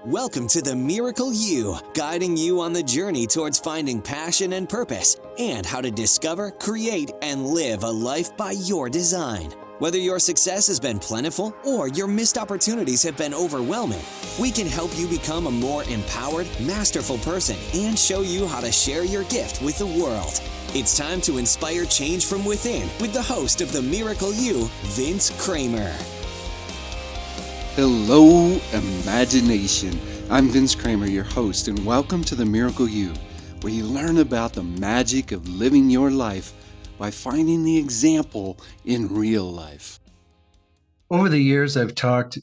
Welcome to the Miracle You, guiding you on the journey towards finding passion and purpose and how to discover, create, and live a life by your design. Whether your success has been plentiful or your missed opportunities have been overwhelming, we can help you become a more empowered, masterful person and show you how to share your gift with the world. It's time to inspire change from within with the host of the Miracle You, Vince Kramer. Hello, imagination. I'm Vince Kramer, your host, and welcome to the Miracle You, where you learn about the magic of living your life by finding the example in real life. Over the years, I've talked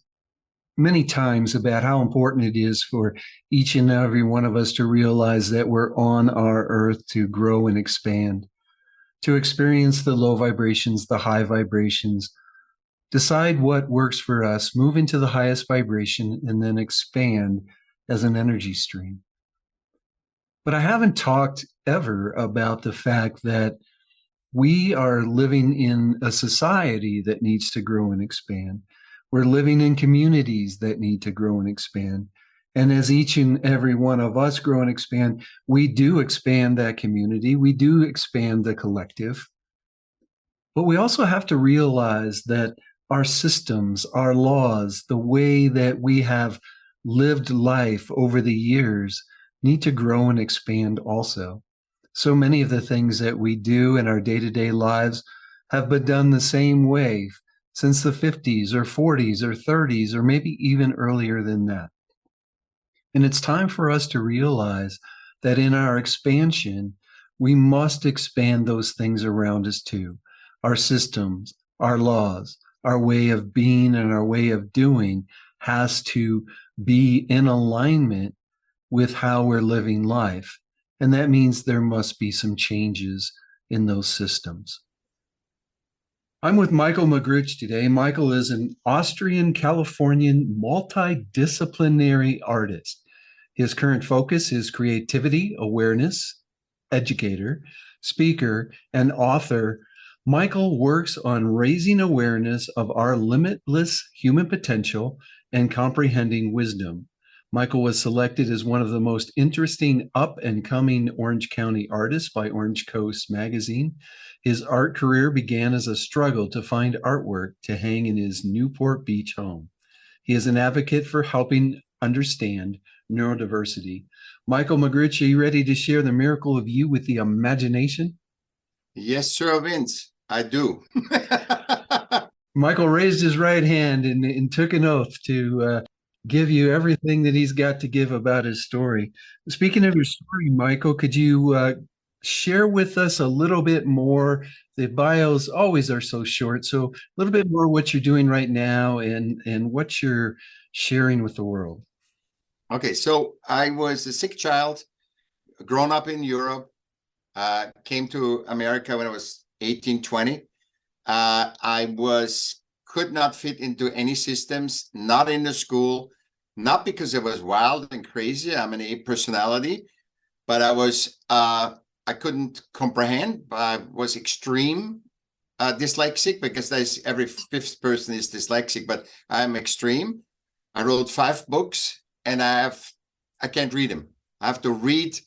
many times about how important it is for each and every one of us to realize that we're on our earth to grow and expand, to experience the low vibrations, the high vibrations, decide what works for us, move into the highest vibration, and then expand as an energy stream. But I haven't talked ever about the fact that we are living in a society that needs to grow and expand. We're living in communities that need to grow and expand. And as each and every one of us grow and expand, we do expand that community. We do expand the collective. But we also have to realize that our systems, our laws, the way that we have lived life over the years need to grow and expand also. So many of the things that we do in our day-to-day lives have been done the same way since the 50s or 40s or 30s or maybe even earlier than that. And it's time for us to realize that in our expansion, we must expand those things around us too. Our systems, our laws, our way of being and our way of doing has to be in alignment with how we're living life. And that means there must be some changes in those systems. I'm with Michaell Magrutsche today. Michaell is an Austrian-Californian multidisciplinary artist. His current focus is creativity, awareness, educator, speaker, and author. Michaell works on raising awareness of our limitless human potential and comprehending wisdom. Michaell was selected as one of the most interesting up-and-coming Orange County artists by Orange Coast magazine. His art career began as a struggle to find artwork to hang in his Newport Beach home. He is an advocate for helping understand neurodiversity. Michaell Magrutsche, are you ready to share the miracle of you with the imagination? Yes, sir, Vince. I do. Michaell raised his right hand and took an oath to give you everything that he's got to give about his story. Speaking of your story, Michaell, could you share with us a little bit more? The bios always are so short, so a little bit more what you're doing right now and what you're sharing with the world. Okay, so I was a sick child, grown up in Europe, came to America when I was 18, 20. I could not fit into any systems, not in the school, not because I was wild and crazy. I'm an A personality, but I couldn't comprehend. I was extreme dyslexic, because every fifth person is dyslexic, but I'm extreme. I wrote 5 books and I can't read them. I have to read.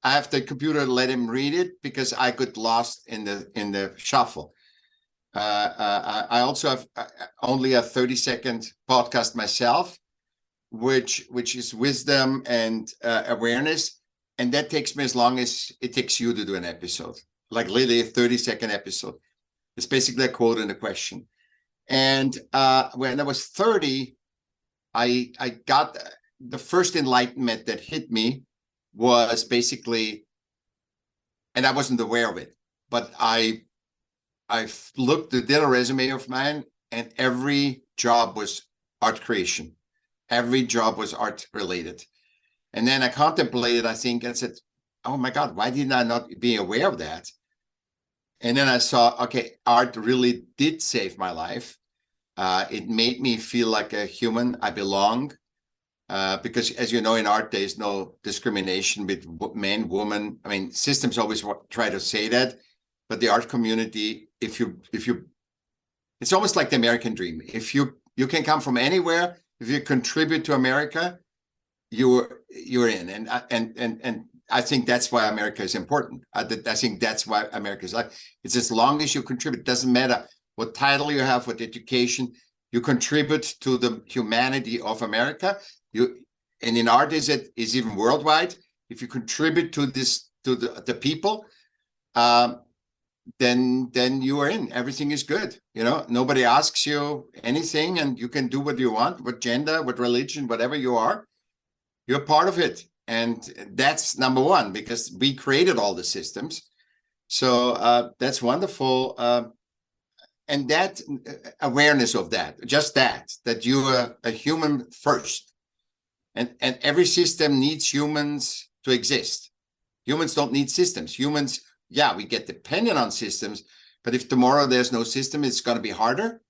I have the computer let him read it because I got lost in the shuffle. I also have only a 30-second podcast myself, which is wisdom and awareness, and that takes me as long as it takes you to do an episode, like literally a 30-second episode. It's basically a quote and a question. And when I was 30, I got the first enlightenment that hit me was basically, and I wasn't aware of it, but I did a resume of mine, and every job was art creation. Every job was art related. And then I contemplated, I think, and said, oh my God, why didn't I not be aware of that? And then I saw, okay, art really did save my life. It made me feel like a human. I belong. Because as you know, in art, there is no discrimination with men, women. I mean, systems always try to say that, but the art community, if you, it's almost like the American dream. If you can come from anywhere, if you contribute to America, you're in. And I think that's why America is important. I think that's why America is like, it's as long as you contribute, it doesn't matter what title you have, what education, you contribute to the humanity of America. And in art is even worldwide. If you contribute to this, to the people, then you are in. Everything is good. Nobody asks you anything, and you can do what you want, what gender, what religion, whatever you are. You're part of it. And that's number one, because we created all the systems. So that's wonderful. And that awareness of that, just that you are a human first. And every system needs humans to exist. Humans don't need systems. Humans, yeah, we get dependent on systems, but if tomorrow there's no system, it's going to be harder,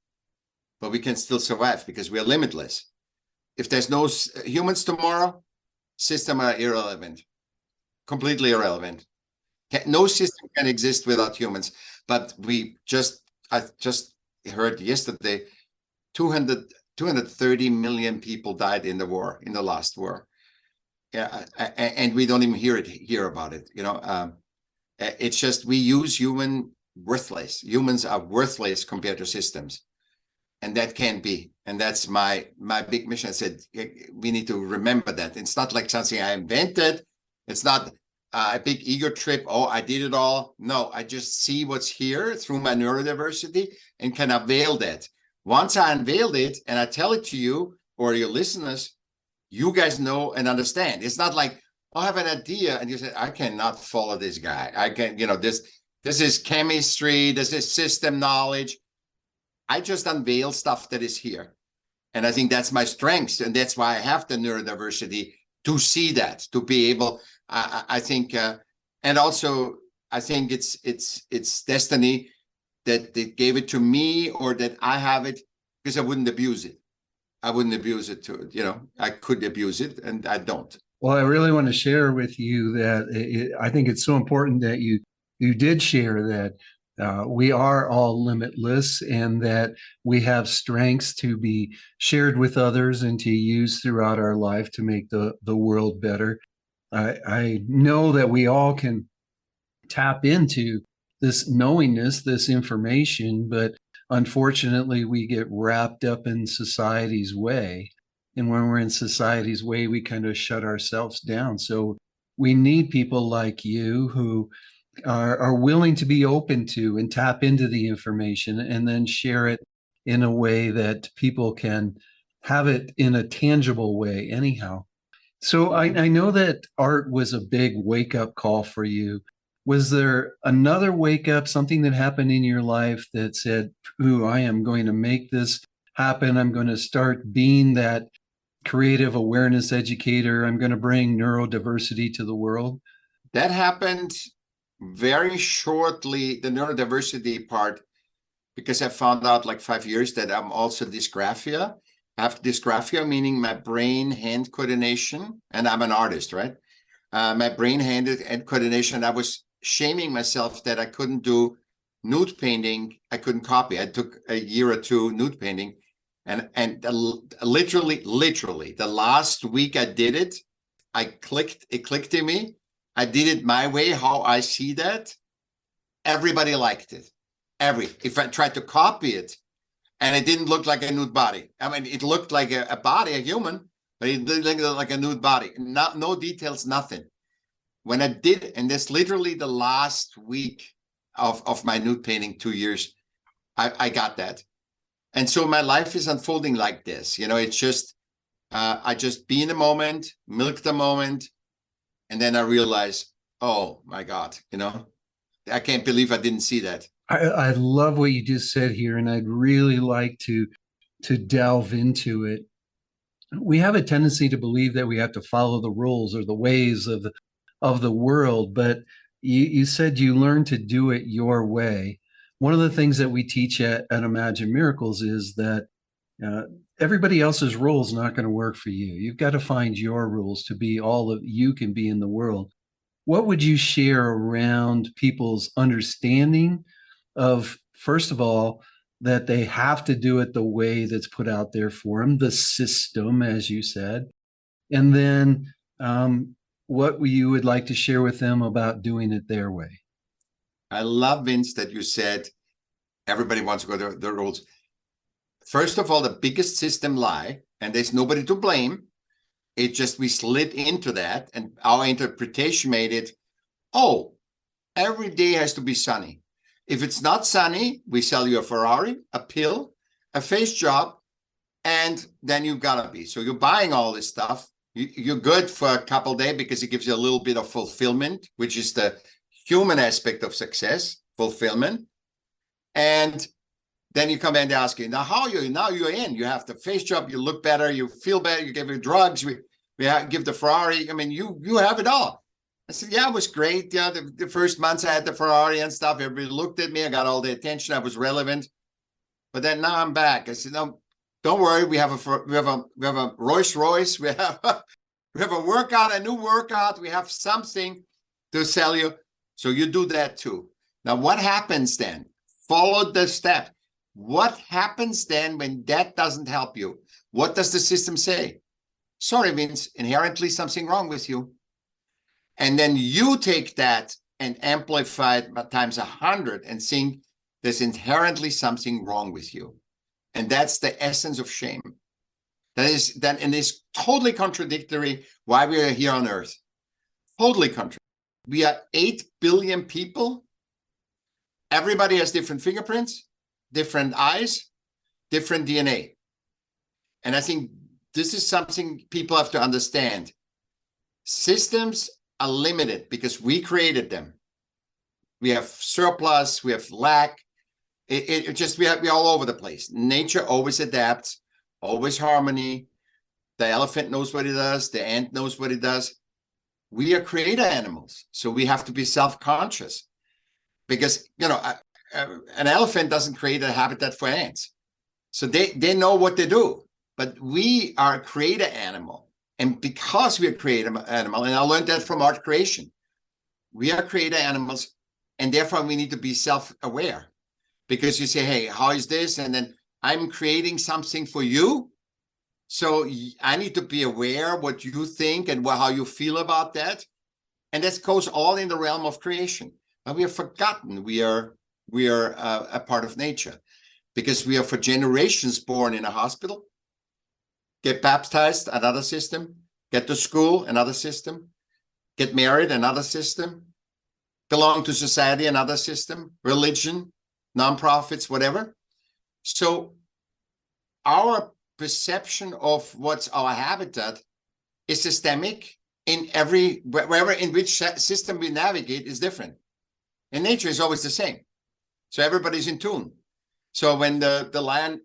but we can still survive because we are limitless. If there's no humans tomorrow, systems are irrelevant, completely irrelevant. No system can exist without humans. But I just heard yesterday, 230 million people died in the last war. Yeah, and we don't even hear about it. It's just, we use worthless. Humans are worthless compared to systems. And that can't be. And that's my big mission. I said, we need to remember that. It's not like something I invented. It's not a big ego trip. Oh, I did it all. No, I just see what's here through my neurodiversity and can unveil that. Once I unveiled it and I tell it to you or your listeners, you guys know and understand. It's not like, I have an idea and you say, I cannot follow this guy. I can, this is chemistry. This is system knowledge. I just unveil stuff that is here. And I think that's my strength. And that's why I have the neurodiversity, to see that, to be able, I think, and also I think it's destiny that they gave it to me, or that I have it, because I wouldn't abuse it. I wouldn't abuse it I could abuse it, and I don't. Well, I really want to share with you that I think it's so important that you did share that we are all limitless, and that we have strengths to be shared with others and to use throughout our life to make the world better. I know that we all can tap into this knowingness, this information, but unfortunately we get wrapped up in society's way. And when we're in society's way, we kind of shut ourselves down. So we need people like you who are willing to be open to and tap into the information, and then share it in a way that people can have it in a tangible way anyhow. So I know that art was a big wake-up call for you. Was there another wake-up, something that happened in your life that said, ooh, I am going to make this happen. I'm going to start being that creative awareness educator. I'm going to bring neurodiversity to the world? That happened very shortly, the neurodiversity part, because I found out like 5 years that I'm also dysgraphia. I have dysgraphia, meaning my brain-hand coordination, and I'm an artist, right? My brain-hand coordination, I was shaming myself that I couldn't do nude painting. I couldn't copy. I took a year or two nude painting, and literally, the last week I did it, it clicked in me. I did it my way, how I see that. Everybody liked it. If I tried to copy it, and it didn't look like a nude body. I mean, it looked like a body, a human, but it didn't look like a nude body. No details, nothing. When I did, and that's literally the last week of my nude painting, 2 years, I got that. And so my life is unfolding like this. It's just, I just be in the moment, milk the moment, and then I realize, oh my God, I can't believe I didn't see that. I love what you just said here, and I'd really like to delve into it. We have a tendency to believe that we have to follow the rules or the ways of the world, but you said you learned to do it your way. One of the things that we teach at Imagine Miracles is that everybody else's rule is not going to work for you. You've got to find your rules to be all that you can be in the world. What would you share around people's understanding of, first of all, that they have to do it the way that's put out there for them, the system, as you said, And then what you would like to share with them about doing it their way. I love, Vince, that you said everybody wants to go to the rules. First of all, the biggest system lie, and there's nobody to blame. It just, we slid into that, and our interpretation made it, oh, every day has to be sunny. If it's not sunny, we sell you a Ferrari, a pill, a face job, and then you gotta be. So you're buying all this stuff. You're good for a couple of days because it gives you a little bit of fulfillment, which is the human aspect of success, fulfillment. And then you come in and ask you, now how are you? Now you're in. You have the face job, you look better, you feel better, you give your drugs, we give the Ferrari. I mean, you have it all. I said, yeah, it was great. Yeah, the first months I had the Ferrari and stuff. Everybody looked at me. I got all the attention. I was relevant. But then now I'm back. I said, no, don't worry. We have a Rolls Royce. We have a workout, a new workout. We have something to sell you. So you do that too. Now, what happens then? Follow the step. What happens then when that doesn't help you? What does the system say? Sorry, Vince, inherently something wrong with you. And then you take that and amplify it times 100 and think there's inherently something wrong with you. And that's the essence of shame. And it's totally contradictory why we are here on Earth. Totally contradictory. We are 8 billion people. Everybody has different fingerprints, different eyes, different DNA. And I think this is something people have to understand. Systems are limited because we created them. We have surplus, we have lack. We're all over the place. Nature always adapts, always harmony. The elephant knows what it does. The ant knows what it does. We are creator animals, so we have to be self-conscious because, an elephant doesn't create a habitat for ants. So they know what they do, but we are a creator animal. And because we're a creator animal, and I learned that from art creation, we are creator animals, and therefore we need to be self-aware. Because you say, hey, how is this? And then I'm creating something for you. So I need to be aware what you think and how you feel about that. And that goes all in the realm of creation. But we have forgotten we are a part of nature because we are for generations born in a hospital, get baptized, another system, get to school, another system, get married, another system, belong to society, another system, religion, nonprofits, whatever. So our perception of what's our habitat is systemic in wherever in which system we navigate is different. And nature is always the same. So everybody's in tune. So when the lion,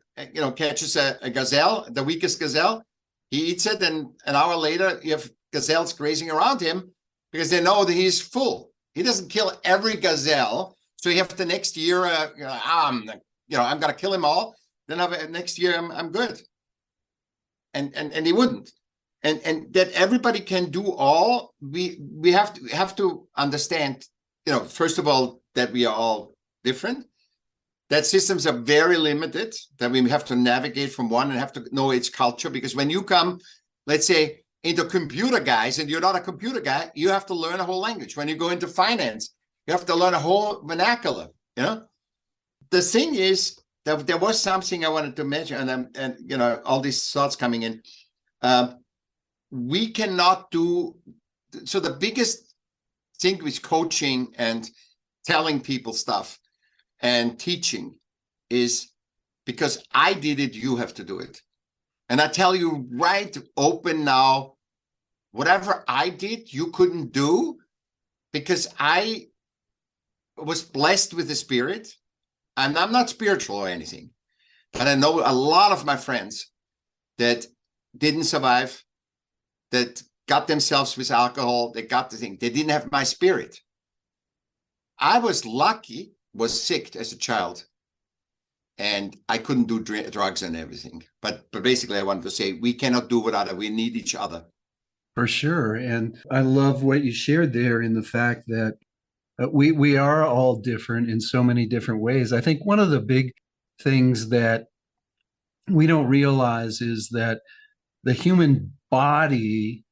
catches a gazelle, the weakest gazelle, he eats it, and an hour later you have gazelles grazing around him because they know that he's full. He doesn't kill every gazelle. So you have the next year, I'm going to kill them all. Then next year I'm good. And he wouldn't. And that everybody can do all. We have to understand. First of all, that we are all different. That systems are very limited. That we have to navigate from one and have to know its culture. Because when you come, let's say, into computer guys, and you're not a computer guy, you have to learn a whole language. When you go into finance, you have to learn a whole vernacular. The thing is that there was something I wanted to mention, and all these thoughts coming in. We cannot do so. The biggest thing with coaching and telling people stuff and teaching is because I did it, you have to do it. And I tell you right open now, whatever I did, you couldn't do because I was blessed with the Spirit. And I'm not spiritual or anything, but I know a lot of my friends that didn't survive, that got themselves with alcohol, they got the thing. They didn't have my Spirit. I was lucky, was sick as a child, and I couldn't do drugs and everything. But basically, I wanted to say we cannot do without it. We need each other. For sure. And I love what you shared there in the fact that we are all different in so many different ways. I think one of the big things that we don't realize is that the human body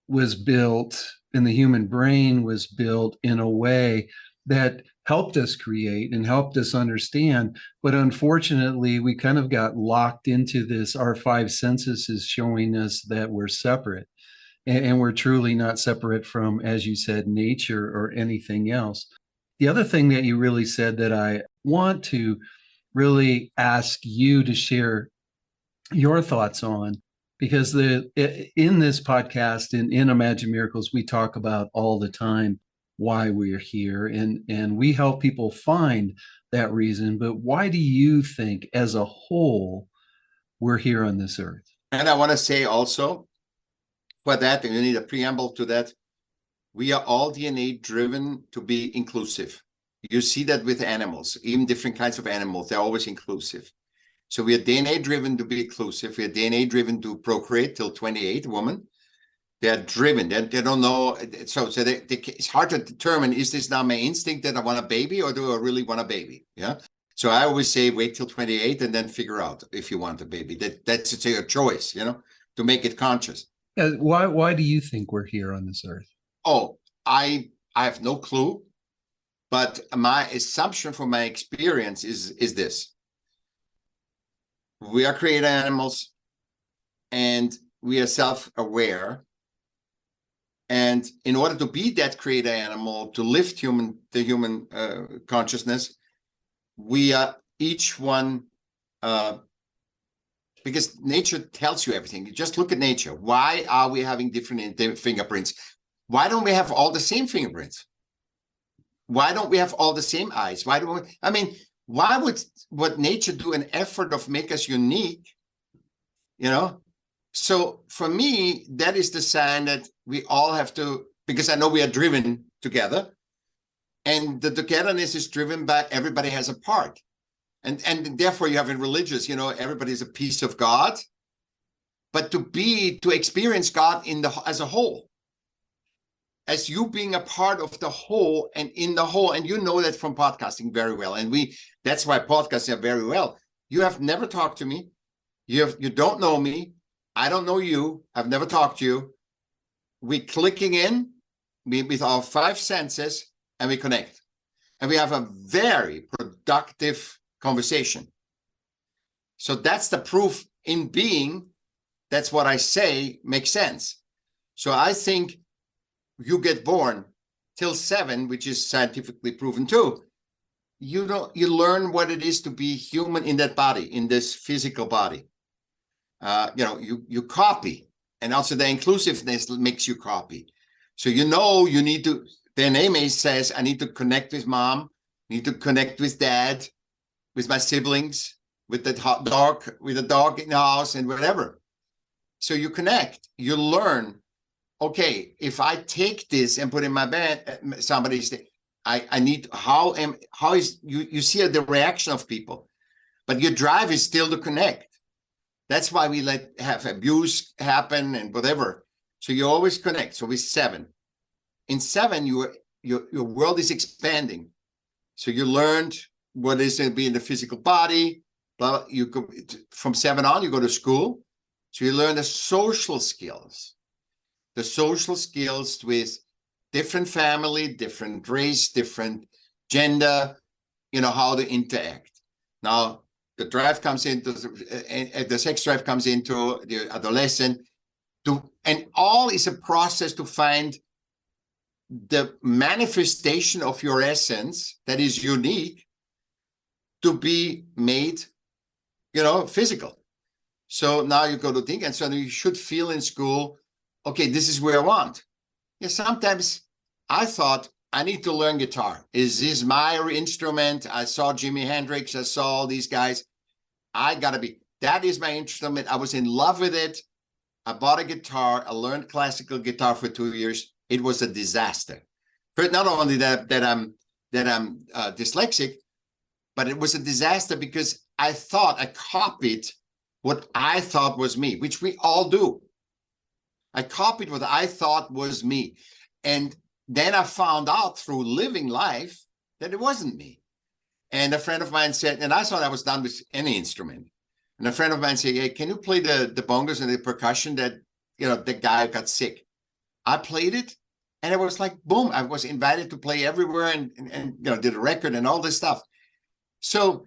was built and the human brain was built in a way that helped us create and helped us understand. But unfortunately, we kind of got locked into this. Our five senses is showing us that we're separate. And we're truly not separate from, as you said, nature or anything else. The other thing that you really said that I want to really ask you to share your thoughts on, because in this podcast, in Imagine Miracles, we talk about all the time why we're here, and we help people find that reason. But why do you think, as a whole, we're here on this earth? And I want to say also, for that, and you need a preamble to that, we are all DNA driven to be inclusive. You see that with animals, even different kinds of animals, they're always inclusive. So we are DNA driven to be inclusive. We are DNA driven to procreate till 28, woman. They're driven. They don't know. So it's hard to determine, is this now my instinct that I want a baby, or do I really want a baby? Yeah. So I always say, wait till 28 and then figure out if you want a baby. That's your choice, to make it conscious. Why do you think we're here on this earth? Oh, I have no clue. But my assumption from my experience is this. We are created animals, and we are self-aware. And in order to be that created animal, to lift the human consciousness, we are each one, because nature tells you everything. You just look at nature. Why are we having different fingerprints? Why don't we have all the same fingerprints? Why don't we have all the same eyes? Why would nature do an effort of make us unique? So for me, that is the sign that we all have to, because I know we are driven together, and the togetherness is driven by everybody has a part. And therefore you have in religious, everybody's a piece of God, but to experience God as a whole, as you being a part of the whole and in the whole. And you know that from podcasting very well. And that's why podcasts are very well. You have never talked to me. You don't know me. I don't know you. I've never talked to you. We're clicking in with our five senses, and we connect. And we have a very productive conversation. So that's the proof in being. That's what I say makes sense. So I think you get born till 7, which is scientifically proven too. You learn what it is to be human in that body, in this physical body. You copy, and also the inclusiveness makes you copy. So you need to. The name says I need to connect with mom, need to connect with dad, with my siblings, with the dog, with the dog in the house, and whatever. So you connect. You learn. Okay, if I take this and put in my bed, somebody's. I need. How is you see the reaction of people, but your drive is still to connect. That's why we have abuse happen and whatever. So you always connect. So with 7, in 7, your world is expanding. So you learned what is to be in the physical body. But you go from 7 on. You go to school, so you learn the social skills with different family, different race, different gender. How to interact. Now, the drive comes into the sex drive comes into the adolescent, and all is a process to find the manifestation of your essence that is unique to be made, physical. So now you go to think, and so you should feel in school, okay, this is where I want. Yeah, sometimes I thought I need to learn guitar. Is this my instrument? I saw Jimi Hendrix. I saw all these guys. That is my instrument. I was in love with it. I bought a guitar. I learned classical guitar for 2 years. It was a disaster. But not only that I'm dyslexic, but it was a disaster because I thought I copied what I thought was me, which we all do. I copied what I thought was me. And then I found out through living life that it wasn't me. And a friend of mine said, and I thought I was done with any instrument. And a friend of mine said, hey, can you play the bongos and the percussion that the guy got sick. I played it, and it was like, boom, I was invited to play everywhere and did a record and all this stuff. So,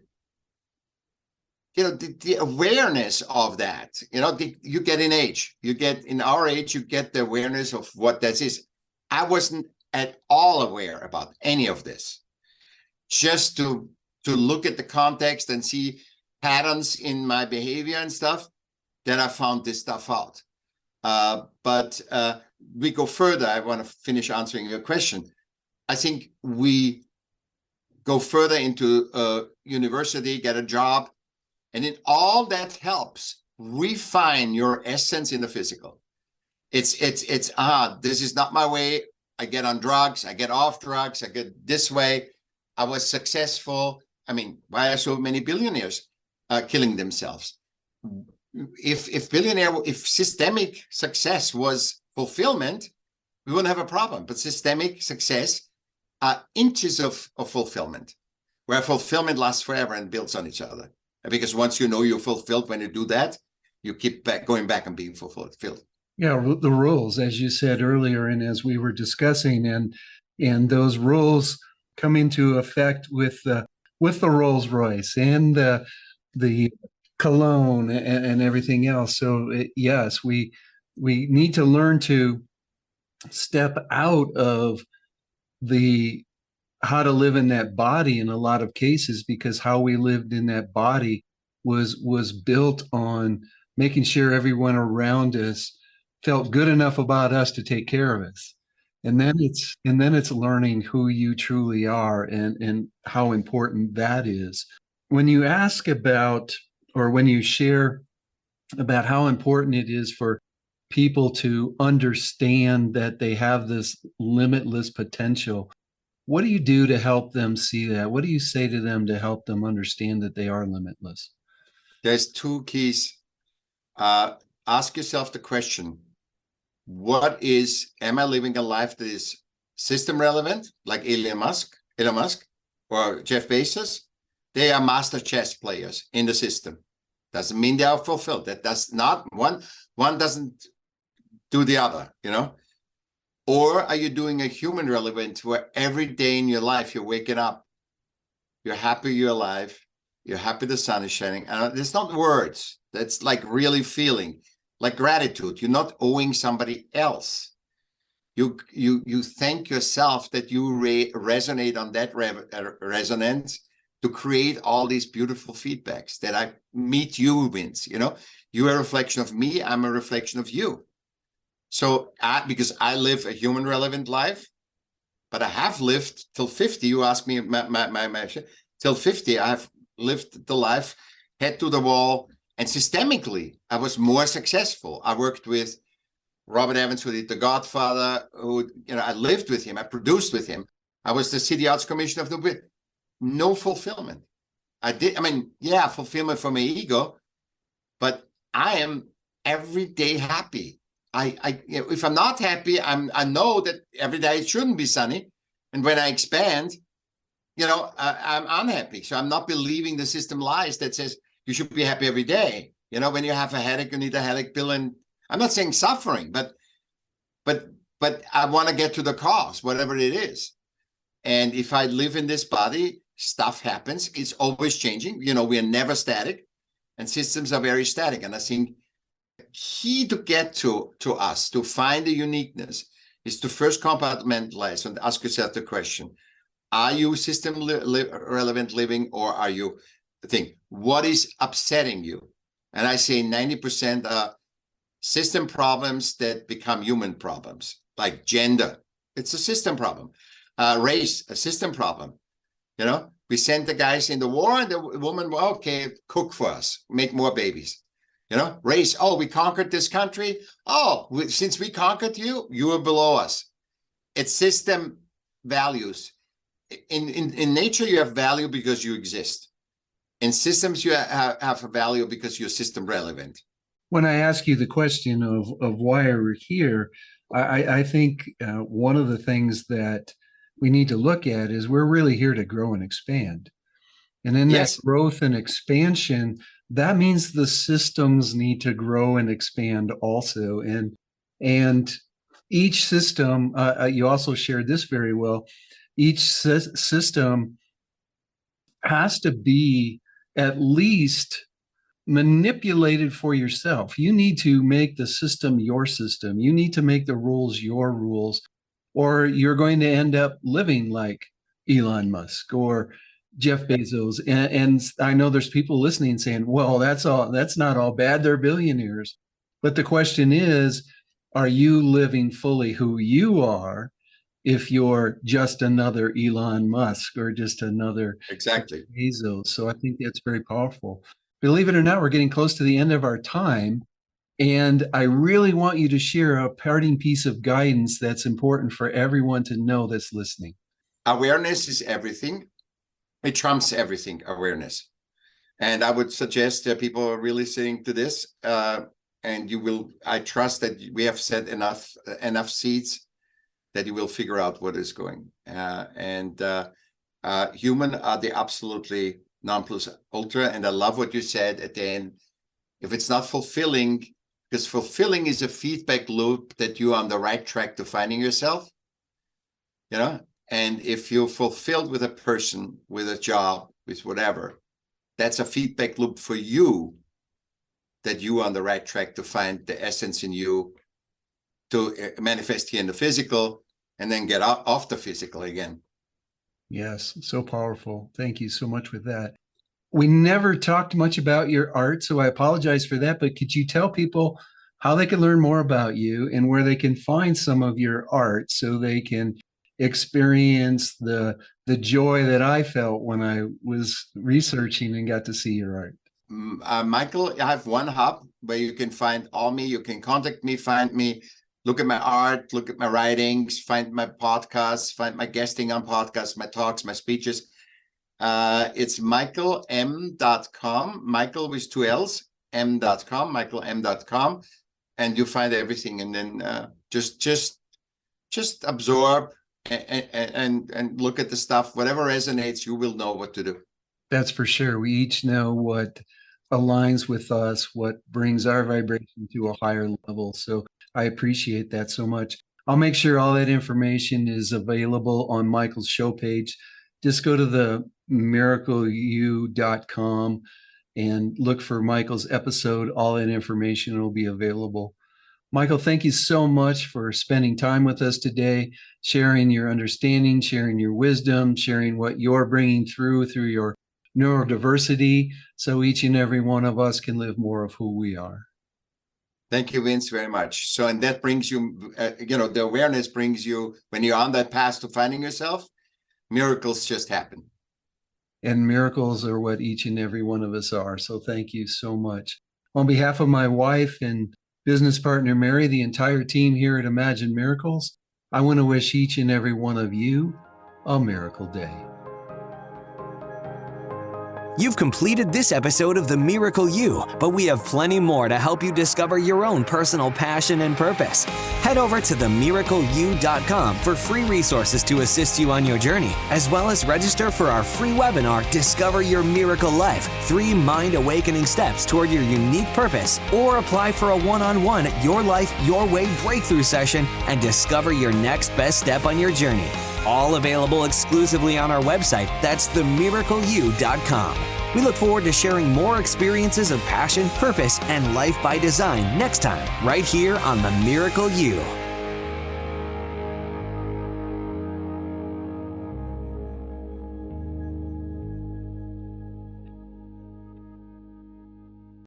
the awareness of that, you get in age, in our age, you get the awareness of what that is. I wasn't at all aware about any of this. Just to look at the context and see patterns in my behavior and stuff, then I found this stuff out. But we go further. I want to finish answering your question. I think we go further into university, get a job, and then all that helps refine your essence in the physical. It's this is not my way. I get on drugs, I get off drugs, I get this way. I was successful. I mean, why are so many billionaires killing themselves? If systemic success was fulfillment, we wouldn't have a problem. But systemic success are inches of fulfillment, where fulfillment lasts forever and builds on each other. Because once you know you're fulfilled, when you do that, you keep going back and being fulfilled. Yeah, the rules, as you said earlier, and as we were discussing, and those rules come into effect with the Rolls Royce and the cologne and everything else. So yes, we need to learn to step out of the how to live in that body in a lot of cases, because how we lived in that body was built on making sure everyone around us felt good enough about us to take care of us. And then it's learning who you truly are and how important that is. When you ask about, or when you share about how important it is for people to understand that they have this limitless potential, what do you do to help them see that? What do you say to them to help them understand that they are limitless? There's two keys. Ask yourself the question, am I living a life that is system relevant, like Elon Musk, or Jeff Bezos? They are master chess players in the system. Doesn't mean they are fulfilled. That does not, one doesn't do the other, Or are you doing a human relevant where every day in your life you're waking up, you're happy you're alive, you're happy the sun is shining. And it's not words. That's like really feeling, like gratitude. You're not owing somebody else. You thank yourself that you resonate on that resonance to create all these beautiful feedbacks that I meet humans. You're a reflection of me. I'm a reflection of you. So because I live a human relevant life, but I have lived till 50. You asked me till 50, I have lived the life head to the wall, and systemically, I was more successful. I worked with Robert Evans, who did The Godfather, I lived with him, I produced with him. I was the City Arts Commissioner of the no fulfillment. Fulfillment for my ego, but I am every day happy. If I'm not happy, I know that every day it shouldn't be sunny. And when I expand, I'm unhappy. So I'm not believing the system lies that says you should be happy every day. When you have a headache, you need a headache pill. And I'm not saying suffering, but I want to get to the cause, whatever it is. And if I live in this body, stuff happens. It's always changing. We are never static, and systems are very static. And I think key to get to us, to find the uniqueness, is to first compartmentalize and ask yourself the question, are you system relevant living, or are you what is upsetting you? And I say 90% are system problems that become human problems, like gender. It's a system problem. Race, a system problem. We sent the guys in the war, and the woman, okay, cook for us, make more babies. Race, we conquered this country. Since we conquered you, you are below us. It's system values. In nature, you have value because you exist. In systems, you have a value because you're system relevant. When I ask you the question of why we're here, I think one of the things that we need to look at is we're really here to grow and expand. And in that growth and expansion, that means the systems need to grow and expand also. And each system, you also shared this very well, each system has to be at least manipulated for yourself. You need to make the system your system. You need to make the rules your rules, or you're going to end up living like Elon Musk or Jeff Bezos. And I know there's people listening saying, well, that's not all bad. They're billionaires. But the question is, are you living fully who you are if you're just another Elon Musk or just another Exactly. Bezos? So I think that's very powerful. Believe it or not, we're getting close to the end of our time. And I really want you to share a parting piece of guidance that's important for everyone to know that's listening. Awareness is everything. It trumps everything, awareness. And I would suggest that people are really listening to this. And you will, I trust that we have set enough seeds that you will figure out what is going. Human are the absolutely non plus ultra. And I love what you said at the end. If it's not fulfilling, because fulfilling is a feedback loop that you're on the right track to finding yourself, you know? And if you're fulfilled with a person, with a job, with whatever, that's a feedback loop for you that you are on the right track to find the essence in you to manifest here in the physical and then get off the physical again. Yes, so powerful. Thank you so much with that. We never talked much about your art, so I apologize for that, but could you tell people how they can learn more about you and where they can find some of your art so they can experience the joy that I felt when I was researching and got to see your art? Michael, I have one hub where you can find all me. You can contact me, find me, look at my art, look at my writings, find my podcasts, find my guesting on podcasts, my talks, my speeches. It's michaellm.com, Michael with 2 L's, m.com, michaellm.com, and you find everything. And then just absorb and look at the stuff. Whatever resonates, you will know what to do. That's for sure. We each know what aligns with us, what brings our vibration to a higher level. So I appreciate that so much. I'll make sure all that information is available on Michael's show page. Just go to the miracleu.com and look for Michael's episode. All that information will be available. Michael, thank you so much for spending time with us today, sharing your understanding, sharing your wisdom, sharing what you're bringing through your neurodiversity, so each and every one of us can live more of who we are. Thank you, Vince, very much. So, and that brings you, the awareness brings you, when you're on that path to finding yourself, miracles just happen. And miracles are what each and every one of us are. So thank you so much. On behalf of my wife and business partner, Mary, the entire team here at Imagine Miracles, I want to wish each and every one of you a miracle day. You've completed this episode of The Miracle You, but we have plenty more to help you discover your own personal passion and purpose. Head over to themiracleu.com for free resources to assist you on your journey, as well as register for our free webinar, Discover Your Miracle Life, 3 Mind Awakening Steps Toward Your Unique Purpose, or apply for a one-on-one Your Life, Your Way breakthrough session and discover your next best step on your journey. All available exclusively on our website. That's themiracleu.com. We look forward to sharing more experiences of passion, purpose, and life by design next time, right here on The Miracle You.